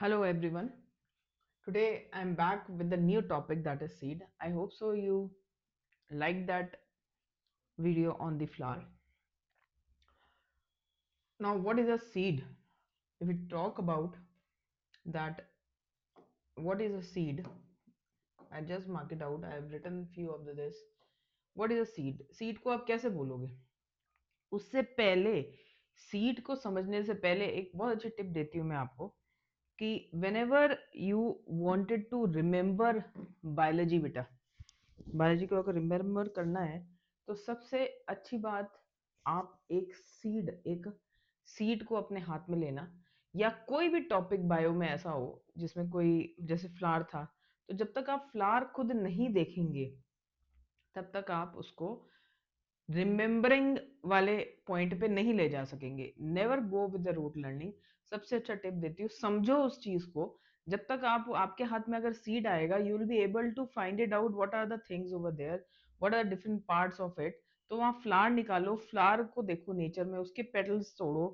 Hello everyone. Today I'm back with the new topic that is seed. I hope so you like that video on the flower. Now what is a seed? If we talk about that what is a seed, I just mark it out. I have written few of this. What is a seed? Seed को आप कैसे बोलोगे? उससे पहले seed को समझने से पहले एक बहुत अच्छी टिप देती हूँ मैं आपको कि whenever you wanted to remember biology बेटा, बायोलॉजी को अगर रिमेम्बर करना है तो सबसे अच्छी बात आप एक सीड को अपने हाथ में लेना या कोई भी टॉपिक बायो में ऐसा हो जिसमें कोई जैसे फ्लावर था, तो जब तक आप फ्लावर खुद नहीं देखेंगे तब तक आप उसको रिमेम्बरिंग वाले पॉइंट पे नहीं ले जा सकेंगे। Never go with the rote learning. सबसे अच्छा टिप देती हूँ, समझो उस चीज को। जब तक आप आपके हाथ में अगर सीड आएगा you will be able to find it out what are the things over there, what are different parts of it. तो वहाँ फ्लावर निकालो, फ्लावर को देखो नेचर में, उसके पेटल्स तोड़ो,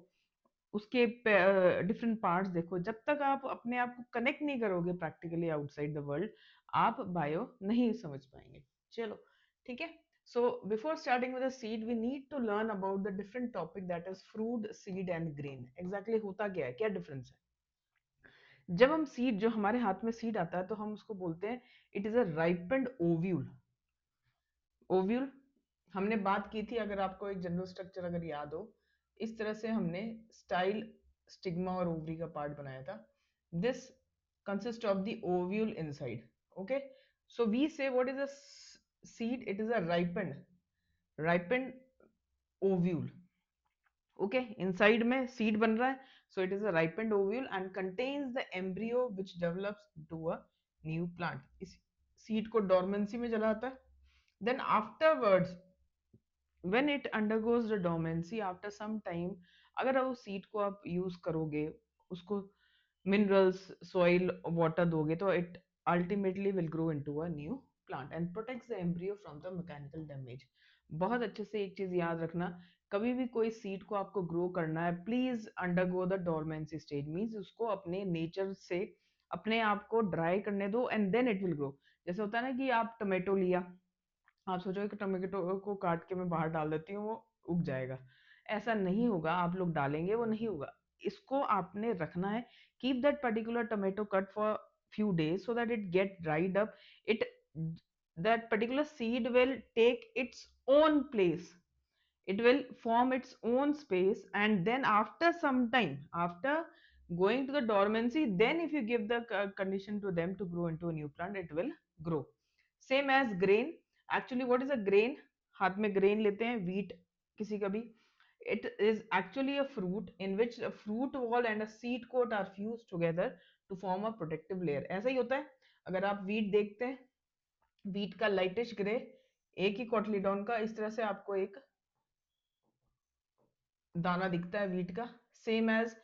उसके डिफरेंट पार्ट्स देखो। जब तक आप अपने आप को कनेक्ट नहीं करोगे प्रैक्टिकली आउटसाइड द वर्ल्ड, आप बायो नहीं समझ पाएंगे। चलो ठीक है। So before starting with the seed we need to learn about the different topic that is fruit, seed and grain. Exactly होता क्या है, क्या डिफरेंस है? जब हम सीड, जो हमारे हाथ में सीड आता है तो हम उसको बोलते हैं it is a ripened ovule. Ovule हमने बात की थी, अगर आपको एक जनरल स्ट्रक्चर अगर याद हो, इस तरह से हमने स्टाइल, स्टिग्मा और ओवरी का पार्ट बनाया था। This consist of the ovule inside. Okay, so we say what is a seed? It is a ripened ovule. Okay, inside में सीड बन रहा है, so it is a ripened ovule and contains the embryo which develops to a new plant. इस seed को dormancy में चला आता है। Then afterwards when it undergoes the dormancy after some time, अगर आप उस सीड को आप यूज करोगे, उसको मिनरल्स, सॉइल, वाटर दोगे, तो it ultimately will grow into a new plant and protects the embryo from the mechanical damage. बहुत अच्छे से एक चीज याद रखना, कभी भी कोई सीड को आपको ग्रो करना है, please undergo the dormancy stage, means उसको अपने नेचर से अपने आप को ड्राई करने दो and then it will grow. जैसे होता है ना कि आप टोमेटो लिया, आप सोचो कि टोमेटो को काट के मैं बाहर डाल देती हूँ वो उग जाएगा, ऐसा नहीं होगा। आप लोग डालेंगे वो नहीं होगा। इसको आपने रखना है, keep that particular tomato cut for few days so that it get dried up, it that particular seed will take its own place, it will form its own space, and then after some time, after going to the dormancy, then if you give the condition to them to grow into a new plant, it will grow. Same as grain. Actually what is a grain? हाथ में grain लेते हैं, wheat किसी का भी। it is actually a fruit in which a fruit wall and a seed coat are fused together to form a protective layer। ऐसा ही होता है। अगर आप wheat देखते हैं, wheat का lightish ग्रे, एक ही कोटलीडॉन का इस तरह से आपको एक दाना दिखता है वीट का। Same as,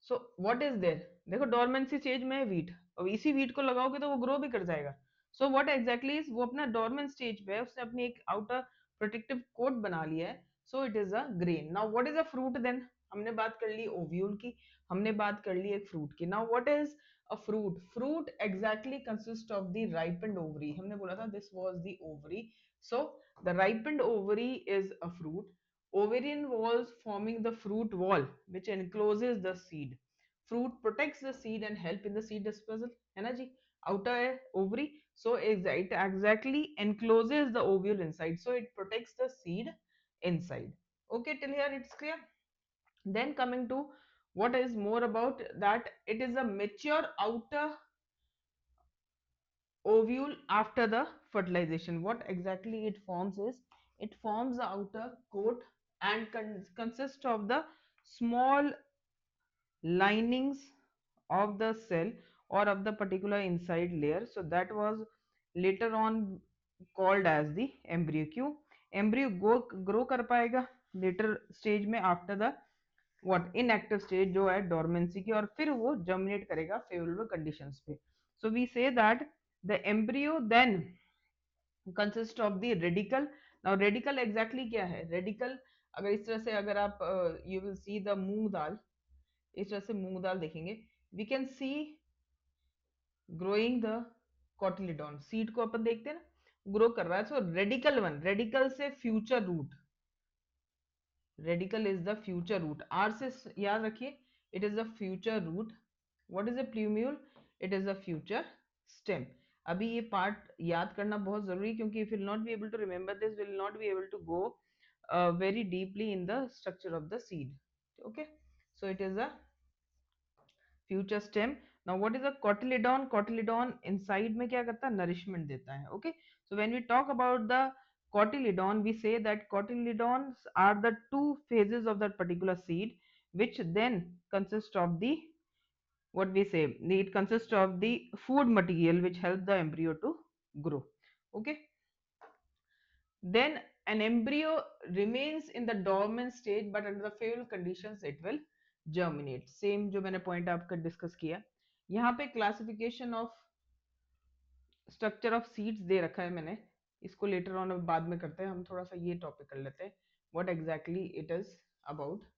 so what is there, देखो डोरमेंसी स्टेज में है वीट, और इसी वीट को लगाओगे तो वो ग्रो भी कर जाएगा। सो व्हाट एग्जैक्टली इज, वो अपना डोरमेंट स्टेज पे है, उसने अपनी एक आउटर प्रोटेक्टिव कोट बना लिया है। So it is a grain. Now what is a fruit then? हमने बात कर ली ओव्यूल की, हमने बात कर ली एक फ्रूट की। Now what is a fruit? Fruit exactly consist of the ripened ovary. हमने बोला था this was the ovary. So the ripened ovary is a fruit. Ovarian walls forming the fruit wall which encloses the seed. Fruit protects the seed and help in the seed dispersal, है ना जी? Outer है ovary, so it exactly encloses the ovule inside, so it protects the seed inside. Okay, till here it's clear. Then coming to what is more about that, it is a mature outer ovule after the fertilization. What exactly it forms is, it forms the outer coat and consists of the small linings of the cell or of the particular inside layer. So that was later on called as the embryo. क्यों? embryo grow कर पाएगा later stage में after the what inactive stage जो है dormancy की, और फिर वो germinate करेगा favorable conditions पे। So we say that the embryo then consist of the radicle. Now radicle exactly क्या है? radicle अगर इस तरह से अगर आप you will see the मूंग दाल, इस तरह से मूंग दाल देखेंगे, we can see growing the cotyledon, seed को अपन देखते हैं ना ग्रो कर रहा है। सो रेडिकल वन, रेडिकल से future root, radical is the future root, आर से याद रखिए, it is the future root. What is a plumule? It is a future stem. अभी ये पार्ट याद करना बहुत जरूरी, क्योंकि if will not be able to remember this, will not be able to go very deeply in the structure of the seed. Okay, so it is a future stem. Now what is a cotyledon? Cotyledon inside में क्या करता है? Nourishment देता है. Okay, so when we talk about the cotyledon, we say that cotyledons are the two phases of that particular seed, which then consist of the, what we say, it consists of the food material which help the embryo to grow. Okay, then an embryo remains in the dormant stage, but under the favorable conditions it will germinate. Same जो मैंने point आपका discuss किया, यहाँ पे classification of structure of seeds दे रखा है मैंने, इसको later on बाद में करते हैं, हम थोड़ा सा ये topic कर लेते हैं, what exactly it is about.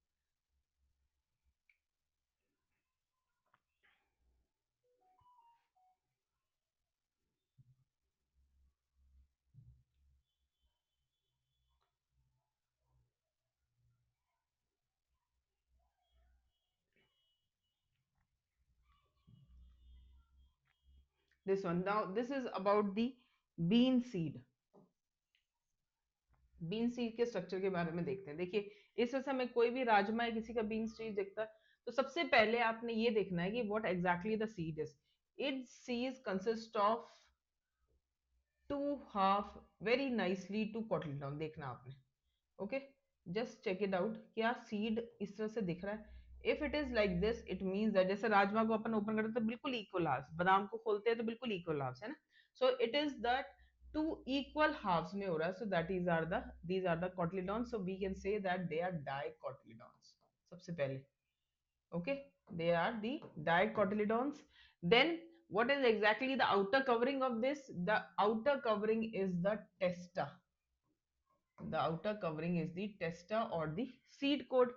This one, now this is about the bean seed. Bean seed के स्ट्रक्चर के बारे में देखते हैं। देखिए, इस वजह से हमें कोई भी राजमा या किसी का बीन सीड दिखता है, तो सबसे पहले आपने ये देखना है कि what exactly the seed is. It sees consist of two half very nicely two cotyledon, देखना आपने। Okay, just check it out, क्या सीड इस तरह से दिख रहा है? If it is like this, it means that, जैसे राजमा को अपन ओपन करते हैं तो बिल्कुल इक्वल हाफ्स, बादाम को खोलते हैं तो बिल्कुल इक्वल हाफ्स, है ना? So it is that two equal halves में हो रहा है, so that is are the, these are the cotyledon, so we can say that they are dicotyledons. सबसे पहले, okay, they are the dicotyledons. Then what is exactly the outer covering of this? The outer covering is the testa. The outer covering is the testa or the seed coat.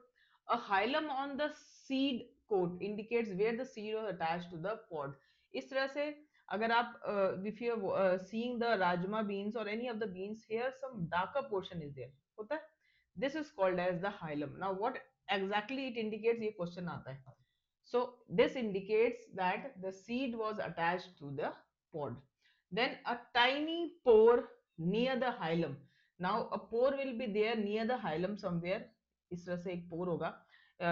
A hilum on the seed coat indicates where the seed was attached to the pod. इस तरह से अगर आप if you are seeing the rajma beans or any of the beans, here some darker portion is there, होता है, this is called as the hilum. Now what exactly it indicates, ये question आता है. So this indicates that the seed was attached to the pod. Then a tiny pore near the hilum. Now a pore will be there near the hilum somewhere. इस तरह से एक pore होगा.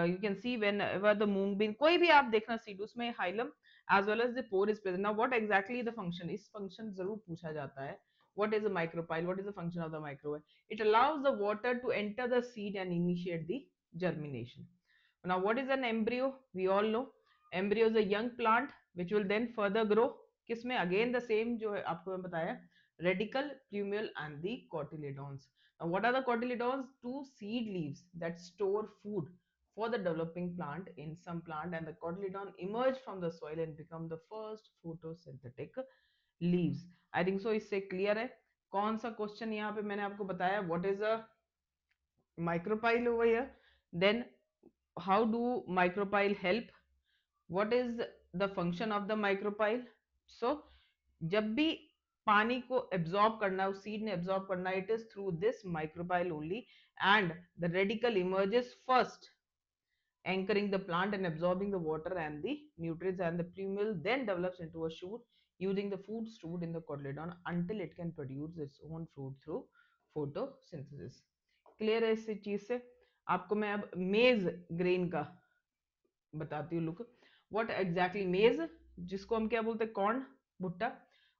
You can see whenever the mung bean, कोई भी आप देखना seed, उसमें hilum as well as the pore is present. Now what exactly the function? इस function जरूर पूछा जाता है. What is a micropyle? What is the function of the micropyle? It allows the water to enter the seed and initiate the germination. Now what is an embryo? We all know embryo is a young plant which will then further grow. किसमें? Again the same जो है आपको मैं बताया, radical, plumule and the cotyledons. Now what are the cotyledons? Two seed leaves that store food for the developing plant in some plant, and the cotyledon emerge from the soil and become the first photosynthetic leaves. I think so, इससे clear है कौन सा question यहाँ पे मैंने आपको बताया, what is a micropyle over here, then how do micropyle help, what is the function of the micropyle. So जब भी पानी को एब्जॉर्ब करना, उस सीड ने एब्जॉर्ब करना, it is through this micropyle only, and the radical emerges first anchoring the plant and absorbing the water and the nutrients, and the plumule then develops into a shoot using the food stored in the cotyledon until it can produce its own fruit through photosynthesis. Clear है इस चीज से? आपको मैं अब मेज grain का बताती हूँ। लुक, व्हाट एग्जैक्टली मेज, जिसको हम क्या बोलते हैं, कॉर्न, भुट्टा,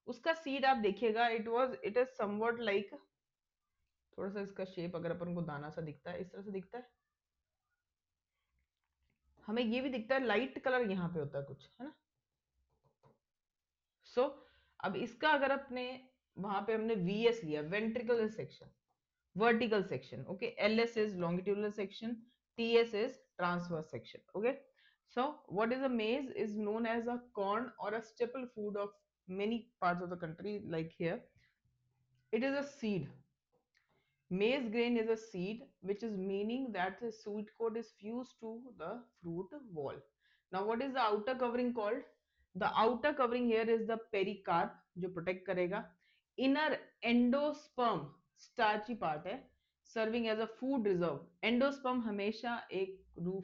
उसका सीड आप देखिएगा, इट इज समवट लाइक, थोड़ा सा इसका शेप अगर अपन को दाना सा दिखता है, इस तरह से दिखता है, हमें ये भी दिखता है लाइट कलर यहाँ पे होता है कुछ, है ना? सो अब इसका अगर अपने वहां पे हमने वीएस लिया, ventricular section, vertical section, okay, ls is longitudinal section, ts is transverse section. Okay, so what is a maize is known as a corn or a staple food of many parts of the country. Like here, it is a seed. Maize grain is a seed, which is meaning that the seed coat is fused to the fruit wall. Now what is the outer covering called? The outer covering here is the pericarp जो protect करेगा. Inner endosperm starchy part है, serving as a food reserve. Endosperm हमेशा एक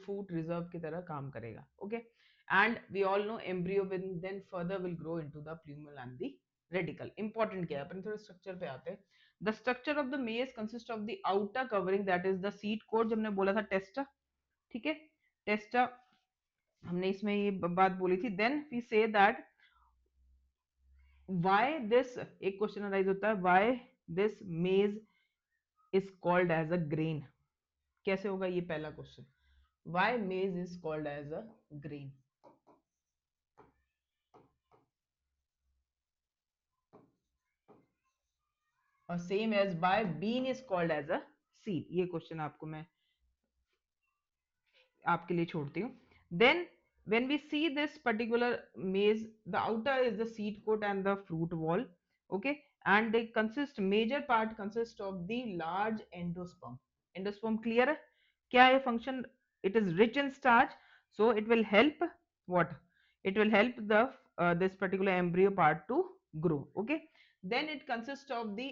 food reserve की तरह काम करेगा. Okay, and we all know embryo will then further will grow into the plumule and the radicle. Important क्या है, अपन थोड़े स्ट्रक्चर पे आते हैं. The structure of the maize consist of the outer covering that is the seed coat, जो हमने बोला था टेस्टा. ठीक है, टेस्टा हमने इसमें ये बात बोली थी. Then we say that why this, एक क्वेश्चन अराइज होता है, why this maize is called as a grain. कैसे होगा ये पहला question, why maize is called as a grain. और same as by bean is called as a seed. ये question आपको मैं आपके लिए छोड़ती हूँ. Then when we see this particular maize, the outer is the seed coat and the fruit wall. Okay, and they consist, major part consist of the large endosperm. Endosperm clear है क्या है function? It is rich in starch, so it will help what, it will help the this particular embryo part to grow. Okay, then it consists of the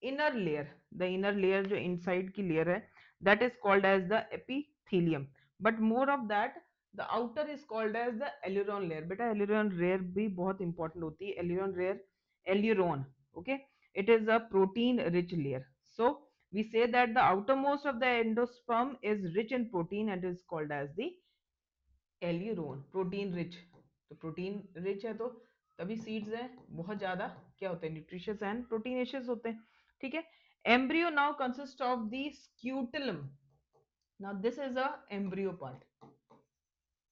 inner layer. The inner layer जो inside की layer है, that is called as the epithelium. But more of that, the outer is called as the aileron layer. बेटा aileron layer भी बहुत important होती है. aileron layer, aileron, okay, it is a protein rich layer. So we say that the outermost of the endosperm is rich in protein and is called as the aileron. protein rich, तो protein rich है तो तभी seeds हैं बहुत ज्यादा क्या होते हैं, nutritious and proteinaceous होते हैं. ठीक है, embryo now consists of the scutellum. Now this is a embryo part.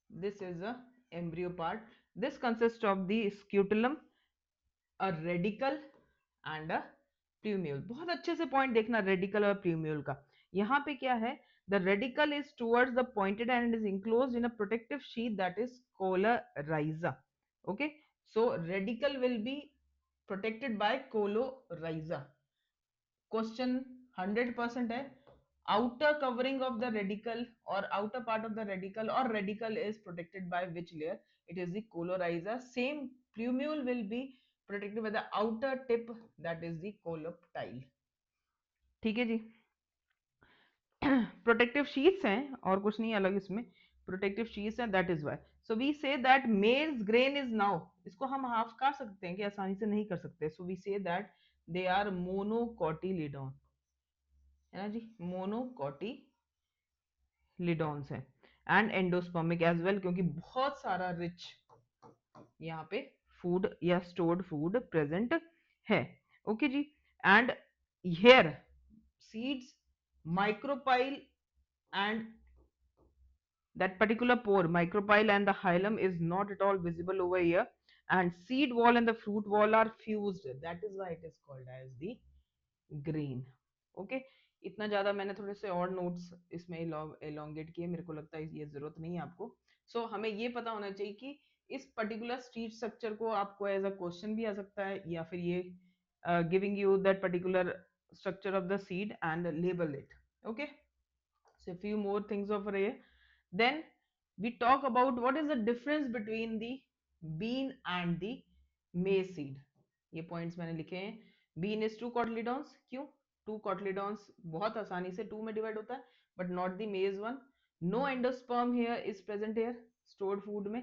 This is a embryo part. This consists of the scutellum, a radicle and a plumule. बहुत अच्छे से पॉइंट देखना radical और plumule का. यहाँ पे क्या है, the radicle is towards the pointed and is enclosed in a protective sheath that is coryza. Okay, so radicle will be protected by coryza. Question 100% है. outer covering of the radicle or outer part of the radicle or radicle is protected by which layer? It is the coryza. Same plumule will be protected by the outer tip, that is the coleoptile. ठीक है जी. Protective sheets हैं और कुछ नहीं अलग इसमें, protective sheets हैं, that is why. So we say that maize grain is now, इसको हम हाफ कर सकते हैं कि आसानी से नहीं कर सकते. So we say that they are monocotyledon, है ना जी, मोनोकोटिलिडॉन्स हैं. एंड एंडोस्पर्मिक एज वेल, क्योंकि बहुत सारा रिच यहाँ पे फूड या स्टोर्ड फूड प्रेजेंट है. ओके जी. And here seeds, micropyle and that particular pore, micropyle and the hilum is not at all visible over here, and seed wall and the fruit wall are fused, that is why it is called as the grain. Okay, इतना ज्यादा मैंने थोड़े से और notes इसमें elongate किए, मेरे को लगता है ये जरूरत नहीं है आपको. सो हमें ये पता होना चाहिए कि इस पर्टिकुलर स्ट्रीट स्ट्रक्चर को आपको एज अ क्वेश्चन भी आ सकता है, या फिर ये giving you that particular structure of the seed and label it. Okay, so a few more things over here. Then we talk about what is the difference between the bean and the maize seed. ये points मैंने लिखे हैं. bean is two cotyledons. क्यों two cotyledons? बहुत आसानी से two में divide होता है, but not the maize one. No endosperm here is present here, stored food में.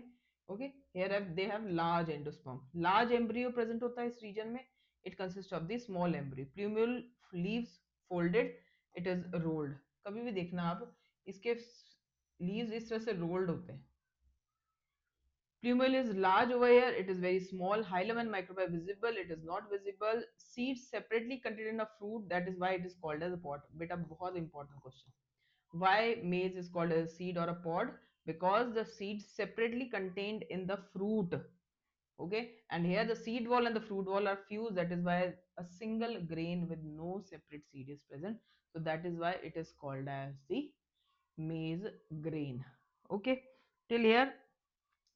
Okay, here they have large endosperm. Large embryo present होता है इस region में. It consists of the small embryo. Plumule leaves folded. It is rolled. कभी भी देखना आप इसके leaves इस तरह से rolled होते हैं. Plumule is large over here. It is very small. Hilum and microbial visible. It is not visible. Seeds separately contained in a fruit. That is why it is called as a pod. बेटा बहुत important question. Why maize is called as a seed or a pod? Because the seeds separately contained in the fruit. Okay, and here the seed wall and the fruit wall are fused. That is why a single grain with no separate seed is present. So that is why it is called as the maize grain. Okay, till here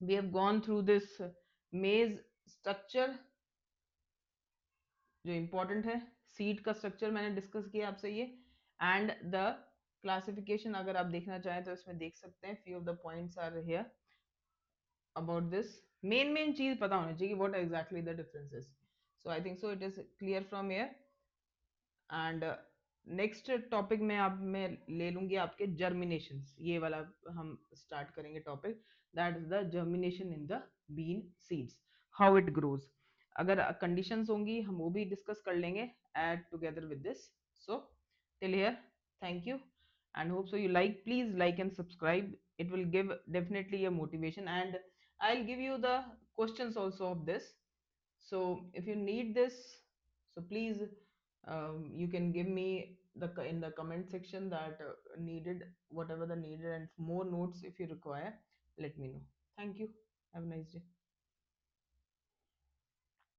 we have gone through this maize structure जो important है. seed का structure मैंने discuss किया आपसे ये, and the classification अगर आप देखना चाहें तो इसमें देख सकते हैं. few of the points are here. about this main चीज पता होनी चाहिए कि what exactly the difference is. So I think so it is clear from here. And next topic में आप मैं ले लूंगी आपके जर्मिनेशन, ये वाला हम स्टार्ट करेंगे topic, that is the germination in the bean seeds, how it grows. अगर कंडीशंस होंगी हम वो भी डिस्कस कर लेंगे at together with this. So till here, thank you and hope so you like, please like and subscribe, it will give definitely a motivation, and I'll give you the questions also of this. So if you need this, so please you can give me the in the comment section that needed, whatever the needed, and more notes if you require, let me know. Thank you, have a nice day.